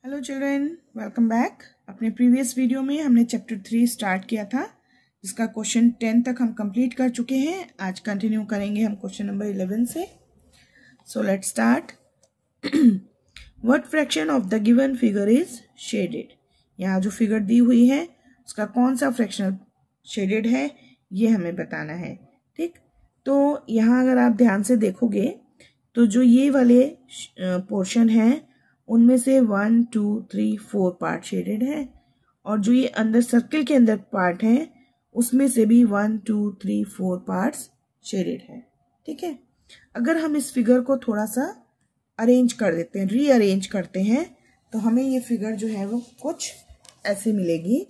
Hello children, welcome back. अपने previous video में हमने चैप्टर 3 स्टार्ट किया था, जिसका क्वेश्चन 10 तक हम कंप्लीट कर चुके हैं। आज कंटिन्यू करेंगे हम क्वेश्चन नंबर 11 से। So let's start. What fraction of the given figure is shaded. यहाँ जो फिगर दी हुई है उसका कौन सा फ्रैक्शनल शेडेड है ये हमें बताना है। ठीक, तो यहाँ अगर आप ध्यान से देखोगे तो जो ये वाले पोर्शन है उनमें से 1 2 3 4 पार्ट शेडेड है, और जो ये अंदर सर्किल के अंदर पार्ट है उसमें से भी 1 2 3 4 पार्ट्स शेडेड है। ठीक है, अगर हम इस फिगर को थोड़ा सा अरेंज कर देते हैं, रीअरेंज करते हैं, तो हमें ये फिगर जो है वो कुछ ऐसे मिलेगी।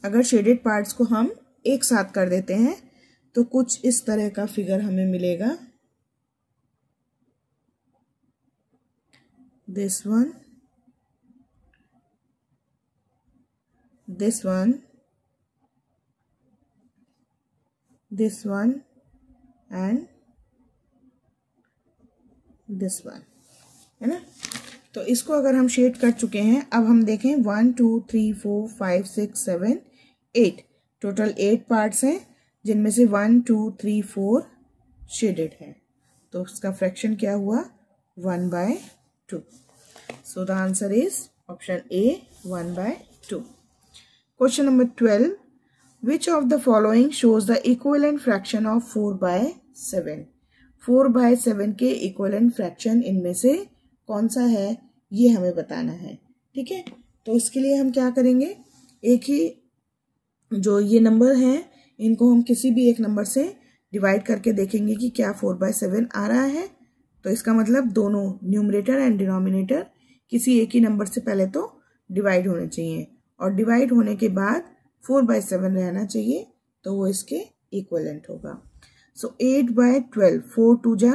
अगर शेडेड पार्ट्स को हम एक साथ कर देते हैं तो कुछ इस तरह का फिगर हमें मिलेगा। This one, this one, this one and this one, है ना। तो इसको अगर हम शेड कर चुके हैं, अब हम देखें 1 2 3 4 5 6 7 8, टोटल 8 पार्ट्स हैं, जिनमें से 1 2 3 4 शेडेड है। तो उसका फ्रैक्शन क्या हुआ? 1/2। सो the answer is option A, 1/2। Question number 12, which of the following shows the equivalent fraction of 4/7। 4/7 के इक्विवेलेंट फ्रैक्शन इनमें से कौन सा है ये हमें बताना है। ठीक है, तो इसके लिए हम क्या करेंगे, एक ही जो ये नंबर हैं इनको हम किसी भी एक नंबर से डिवाइड करके देखेंगे कि क्या 4/7 आ रहा है। तो इसका मतलब दोनों न्यूमरेटर एंड डिनोमिनेटर किसी एक ही नंबर से पहले तो डिवाइड होने चाहिए, और डिवाइड होने के बाद 4/7 रहना चाहिए, तो वो इसके इक्विवेलेंट होगा। सो 8/12, 4 2 जा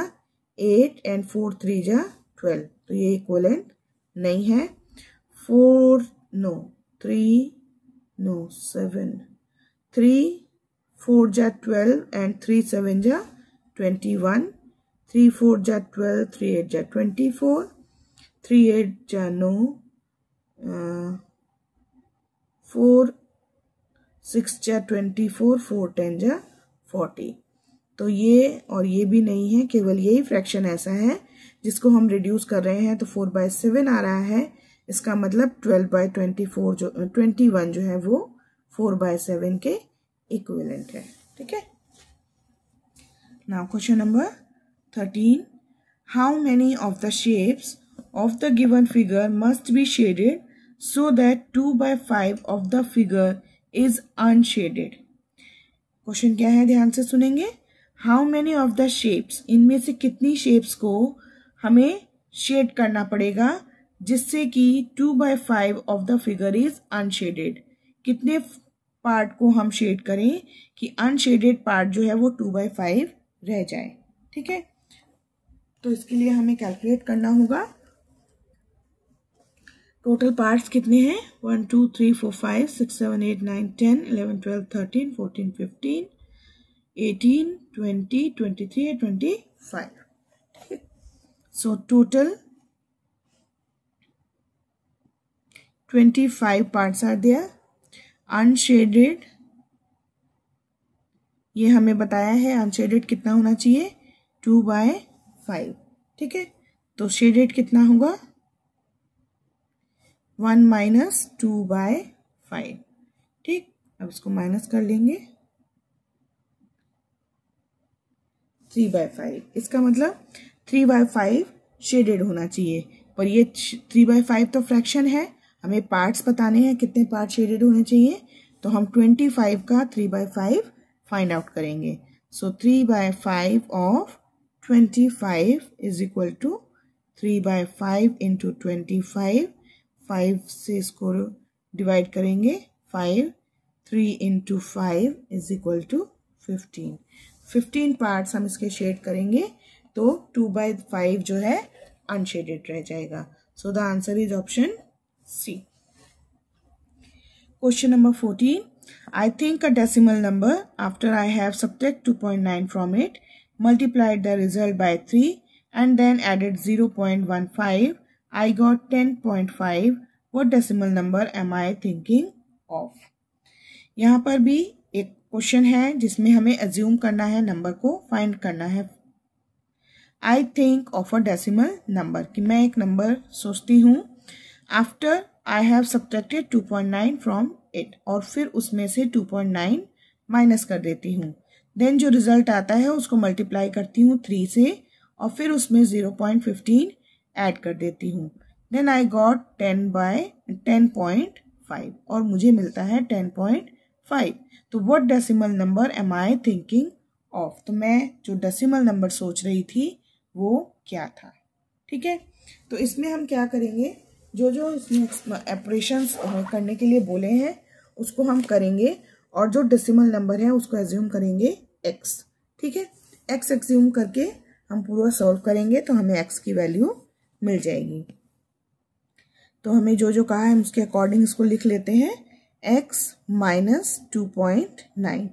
8 एंड 4 3 जा 12, तो ये इक्विवेलेंट नहीं है। 4 नो, 3 नो 7, 3 4 जा 12 एंड 3 7 जा 21, 3 4 जा 12, 3 8 जा 24, 3 8 जा 9, 4 6 जा 24, 4 10 जा 40। तो ये और ये भी नहीं है, केवल यही फ्रैक्शन ऐसा है जिसको हम रिड्यूस कर रहे हैं, तो 4/7 आ रहा है। इसका मतलब 12/24 जो 21 जो है वो 4/7 के इक्विवेलेंट है। ठीक है, now question number 13, how many of the shapes of the given figure must be shaded so that 2/5 of the figure is unshielded. Question क्या है, ध्यान से सुनेंगे। How many of the shapes, इनमें से कितनी शेप्स को हमें शेड करना पड़ेगा जिससे कि 2/5 of the figure is unshielded. कितने पार्ट को हम शेड करें कि अनशेडेड पार्ट जो है वो 2/5 रह जाए। ठीक है, तो इसके लिए हमें कैलकुलेट करना होगा टोटल पार्ट्स कितने हैं। 1 2 3 4 5 6 7 8 9 10 11 12 13 14 15 18 20 23 25। So total 25 parts are there. Unshaded, ये हमें बताया है अनशेडेड कितना होना चाहिए, 2/5। ठीक है, तो शेडेड कितना होगा, 1 माइनस 2/5। ठीक, अब इसको माइनस कर लेंगे, 3/5। इसका मतलब 3/5 शेडेड होना चाहिए, पर ये 3/5 तो फ्रैक्शन है, हमें पार्ट्स बताने हैं कितने पार्ट शेडेड होने चाहिए। तो हम 25 का 3/5 फाइंड आउट करेंगे। So 3/5 of 25 is equal to 3/5 into 25, 5 से इसको डिवाइड करेंगे 5, 3 into 5 is equal to 15 parts हम इसके शेड करेंगे, तो 2/5 जो है अनशेडेड रह जाएगा. So the answer is option C. Question number 14. I think a decimal number after I have subtracted 2.9 from it, multiplied the result by 3 and then added 0.15. I got 10.5. What decimal number am I thinking of? यहाँ पर भी एक question है जिसमें हमें assume करना है, number को फाइंड करना है. I think of a decimal number, कि मैं एक नंबर सोचती हूँ after I have subtracted 2.9 from it, और फिर उसमें से 2.9 माइनस कर देती हूँ. देन जो रिजल्ट आता है उसको मल्टीप्लाई करती हूँ 3 से और फिर उसमें 0.15 ऐड कर देती हूँ. देन आई गॉट 10.5 और मुझे मिलता है 10.5. तो what decimal number am I thinking of? तो मैं जो डेसिमल नंबर सोच रही थी वो क्या था. ठीक है, तो इसमें हम क्या करेंगे, जो जो इसमें ऑपरेशंस करने के लिए बोले हैं उसको हम करेंगे और जो डेसिमल नंबर है उसको एज्यूम करेंगे x. ठीक है, x एज्यूम करके हम पूरा सॉल्व करेंगे तो हमें x की वैल्यू मिल जाएगी. तो हमें जो जो कहा है उसके अकॉर्डिंग इसको लिख लेते हैं. x माइनस 2.9,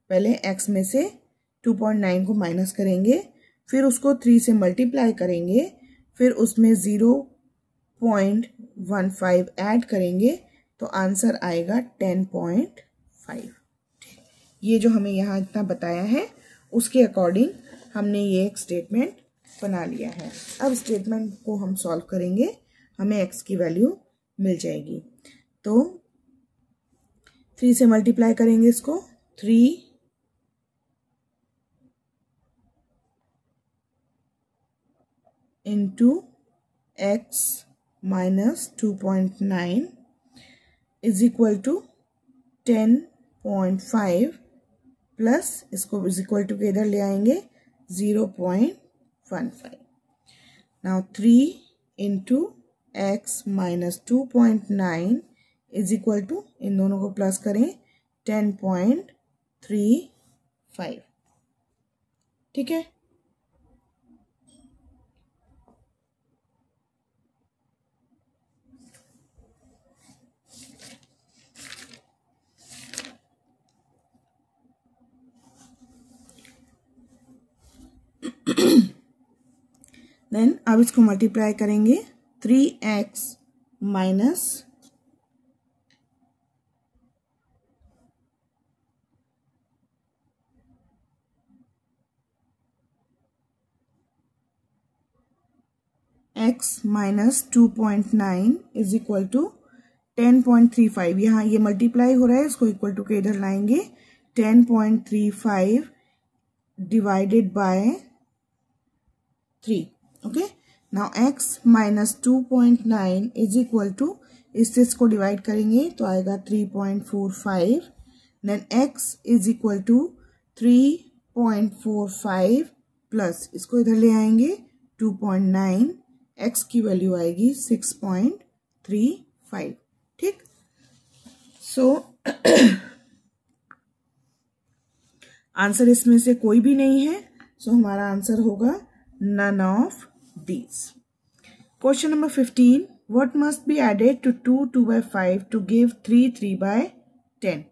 पहले x में से 2.9 को माइनस करेंगे, फिर उसको 3 से मल्टीप्लाई करेंगे, फिर उसमें 0.15 ऐड करेंगे तो आंसर आएगा 10.5. ये जो हमें यहाँ इतना बताया है उसके अकॉर्डिंग हमने ये एक स्टेटमेंट बना लिया है. अब स्टेटमेंट को हम सॉल्व करेंगे, हमें x की वैल्यू मिल जाएगी. तो 3 से मल्टीप्लाई करेंगे इसको, 3 into x minus 2.9 is equal to 10.5 plus इसको इज इक्वल टू के इधर ले आएंगे 0.15. Now 3 into x minus 2.9 is equal to, इन दोनों को प्लस करें, 10.35. ठीक है, देन अब इसको मल्टीप्लाई करेंगे, 3x minus x minus 2.9 is equal to 10.35. यहाँ ये मल्टीप्लाई हो रहा है, इसको इक्वल टू के इधर लाएंगे, 10.35 divided by 3. Okay, now x minus 2.9 is equal to, इससे इसको डिवाइड करेंगे तो आएगा 3.45. Then x is equal to 3.45 plus इसको इधर ले आएंगे 2.9, x की वैल्यू आएगी 6.35. ठीक, सो आंसर इसमें से कोई भी नहीं है, सो हमारा आंसर होगा none of these. Question number 15. What must be added to 2 2/5 to give 3 3/10?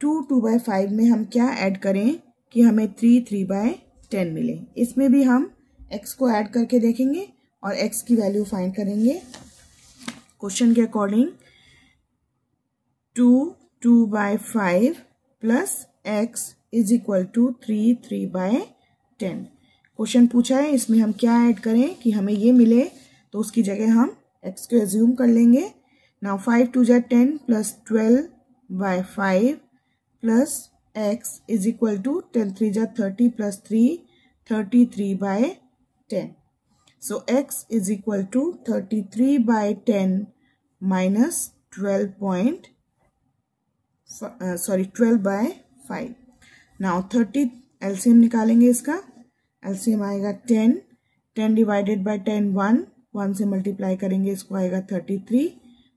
2 2/5 में हम क्या ऐड करें कि हमें 3 3/10 मिले. इसमें भी हम x को ऐड करके देखेंगे और x की वैल्यू फाइंड करेंगे क्वेश्चन के according. 2 2/5 plus x is equal to 3 3/10. Question पूछा है, इसमें हम क्या ऐड करें कि हमें ये मिले, तो उसकी जगह हम x को एज्यूम कर लेंगे. नाउ 5 2 जा 10 plus 12/5 plus x is equal to 10 3 जा 30 plus 3 33/10. So x is equal to 33/10 minus 12/5. Now 30 LCM निकालेंगे, इसका एलसीएम आएगा 10 डिवाइडेड बाय 10 1 से मल्टीप्लाई करेंगे, इसको आएगा 33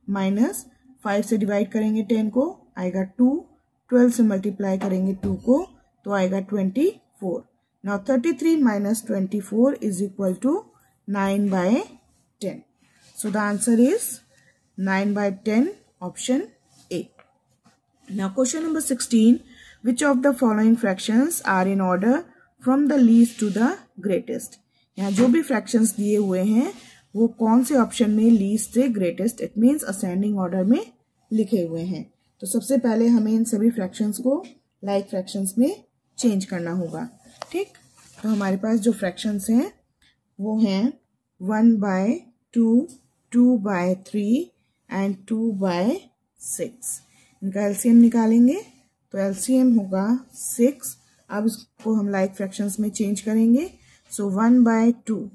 माइनस 5 से डिवाइड करेंगे 10 को, आएगा 2, 12 से मल्टीप्लाई करेंगे 2 को तो आएगा 24. Now 33 minus 24 is equal to 9/10. So the answer is 9/10, option A. Now question number 16. Which of the following fractions are in order from the least to the greatest? यहाँ जो भी fractions दिए हुए हैं वो कौन से ऑप्शन में लीस्ट से greatest, it means ascending order में लिखे हुए हैं. तो सबसे पहले हमें इन सभी फ्रैक्शंस को लाइक फ्रैक्शंस में चेंज करना होगा. ठीक, तो हमारे पास जो फ्रैक्शंस हैं वो हैं 1/2, 2/3 एंड 2/6. इनका एलसीएम निकालेंगे तो एलसीएम होगा 6. अब इसको हम लाइक फ्रैक्शंस में चेंज करेंगे. सो 1/2,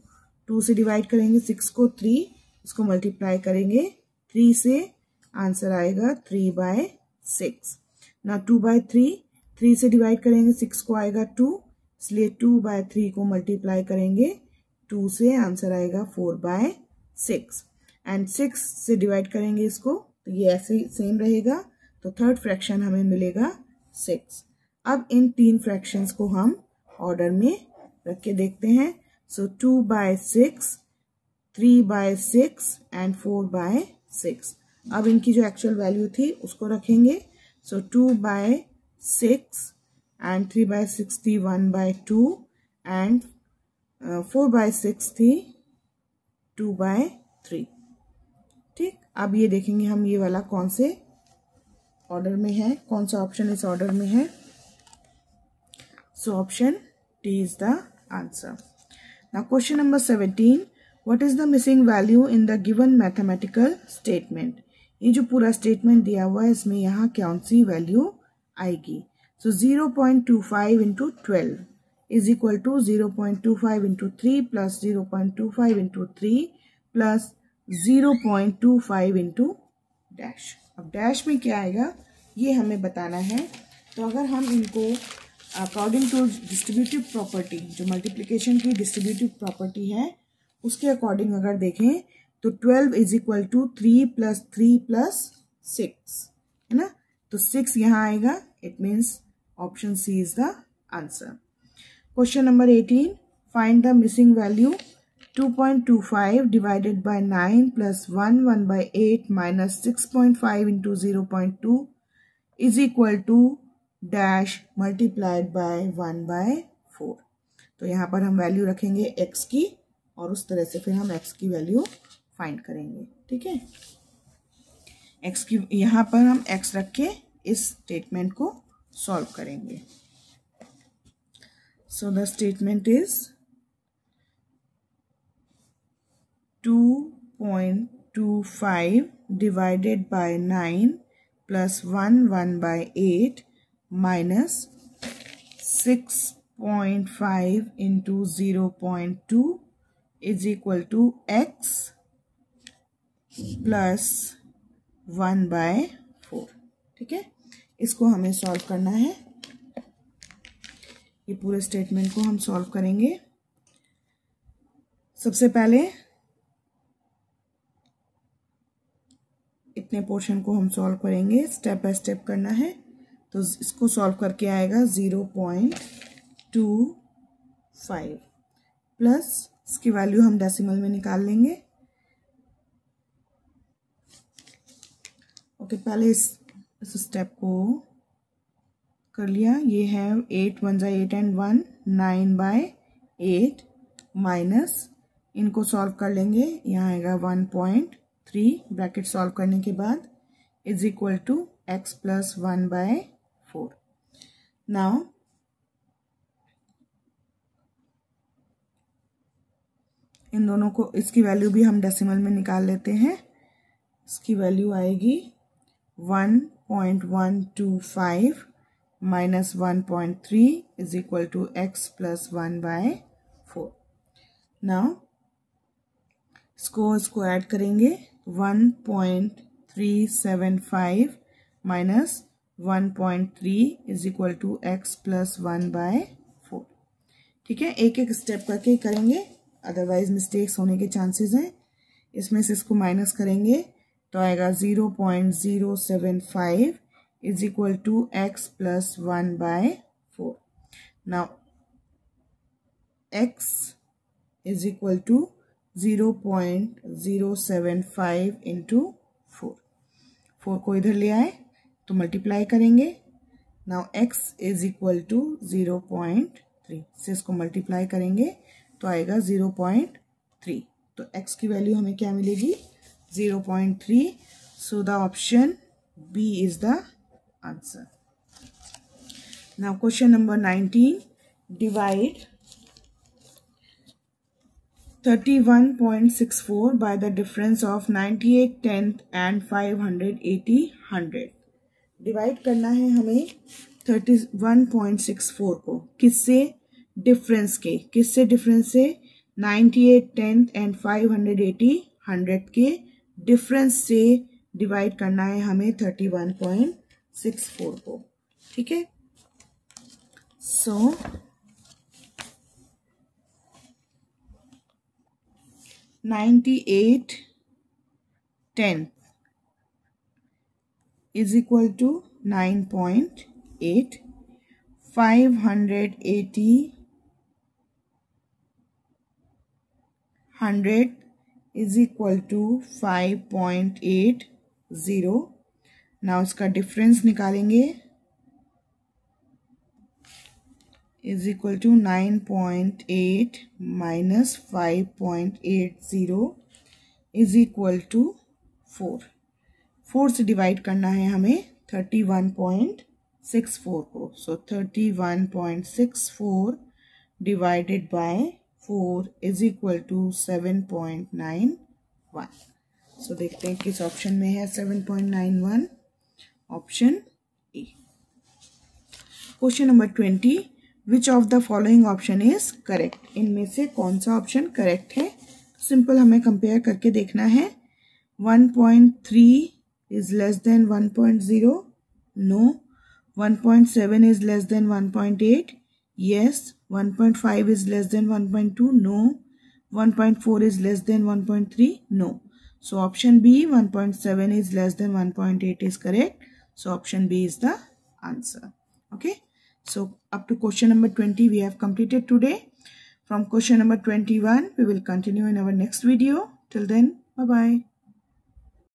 2 से डिवाइड करेंगे 6 को, 3, इसको मल्टीप्लाई करेंगे 3 से, आंसर आएगा 3/6. ना 2/3, 3 से डिवाइड करेंगे 6 को, आएगा 2, इसलिए 2/3 को मल्टीप्लाई करेंगे 2 से, आंसर आएगा 4/6. एंड 6 से डिवाइड करेंगे इसको तो ये ऐसे ही सेम रहेगा. तो थर्ड फ्रैक्शन हमें मिलेगा 6. अब इन तीन फ्रैक्शंस को हम ऑर्डर में रख के देखते हैं. सो 2/6, 3/6 एंड 4/6. अब इनकी जो एक्चुअल वैल्यू थी उसको रखेंगे. सो 2/6 एंड 3/6 थी 1/2 एंड 4/6 थी 2/3. ठीक, अब ये देखेंगे हम ये वाला कौन से ऑर्डर में है, कौन सा ऑप्शन इस ऑर्डर में है. So option D is the answer. Now question number 17. What is the missing value in the given mathematical statement? ये जो पूरा स्टेटमेंट दिया हुआ है इसमें यहाँ कौन सी वैल्यू आएगी? So 0.25 into 12 is equal to 0.25 into 3 plus 0.25 into 3 plus 0.25 into dash. अब डैश में क्या आएगा ये हमें बताना है. तो अगर हम इनको अकॉर्डिंग टू डिस्ट्रीब्यूटिव प्रॉपर्टी, जो मल्टीप्लिकेशन की डिस्ट्रीब्यूटिव प्रॉपर्टी है उसके अकॉर्डिंग अगर देखें तो 12 is equal to 3 plus 3 plus 6 है ना. तो 6 यहाँ आएगा. It means option C is the answer. Question number 18. Find the missing value. 2.25 divided by 9 plus 1/8 minus 6.5 into 0.2 is equal to dash multiplied by 1/4. तो यहाँ पर हम वैल्यू रखेंगे x की और उस तरह से फिर हम x की वैल्यू फाइंड करेंगे. ठीक है, x की यहाँ पर हम x रख के इस स्टेटमेंट को सॉल्व करेंगे. So the statement is 2.25 divided by 9 plus 1/8 minus 6.5 into 0.2 is equal to x plus 1/4. ठीक है, इसको हमें सॉल्व करना है. ये पूरे स्टेटमेंट को हम सॉल्व करेंगे. सबसे पहले इतने पोर्शन को हम सॉल्व करेंगे. स्टेप बाय स्टेप करना है. तो इसको सॉल्व करके आएगा 0.25 प्लस इसकी वैल्यू हम डेसिमल में निकाल लेंगे. ओके, पहले इस स्टेप को कर लिया. ये है 8 1 8 एंड 1 9/8 माइनस, इनको सॉल्व कर लेंगे. यहाँ आएगा 1.3 ब्रैकेट सॉल्व करने के बाद is equal to x plus 1/4. Now इन दोनों को, इसकी वैल्यू भी हम डेसिमल में निकाल लेते हैं. इसकी वैल्यू आएगी 1.125 minus 1.3 is equal to x plus 1/4. Now इसको ऐड करेंगे. 1.375 minus 1.3 is equal to x plus 1/4. ठीक है, एक एक स्टेप करके करेंगे, अदरवाइज मिस्टेक्स होने के चांसेस हैं. इसमें से इसको माइनस करेंगे तो आएगा 0.075 is equal to x plus 1/4. Now x is equal to 0.075 into 4। 4 को इधर ले आए तो मल्टीप्लाई करेंगे। Now x is equal to 0.3 से इसको मल्टीप्लाई करेंगे तो आएगा 0.3। तो x की वैल्यू हमें क्या मिलेगी? 0.3। So the option B is the answer. Now question number 19, divide 31.64 by the difference of 98 tenth and 580 100। Divide करना है हमें 31.64 को किससे? डिफरेंस के। किससे डिफरेंस से? 98 tenth एंड 580 100 के डिफरेंस से डिवाइड करना है हमें 31.64 को। ठीक है, सो 98 tenth is equal to 9.8, 580 100 is equal to 5.80। Now इसका डिफरेंस निकालेंगे, is equal to 9.8 minus 5.80 is equal to 4। 4 से डिवाइड करना है हमें 31.64 को। So 31.64 divided by 4 is equal to 7.91। So देखते हैं किस ऑप्शन में है 7.91, option A. Question number 20, which of the following option is correct. इनमें से कौन सा ऑप्शन करेक्ट है? सिंपल हमें कंपेयर करके देखना है। 1.3 is less than 1.0, no. 1.7 is less than 1.8, yes. 1.5 is less than 1.2, no. 1.4 is less than 1.3, no. So option B, 1.7 is less than 1.8 is correct. So option B is the answer. Okay, so up to question number 20 we have completed today. From question number 21 we will continue in our next video. Till then, bye bye.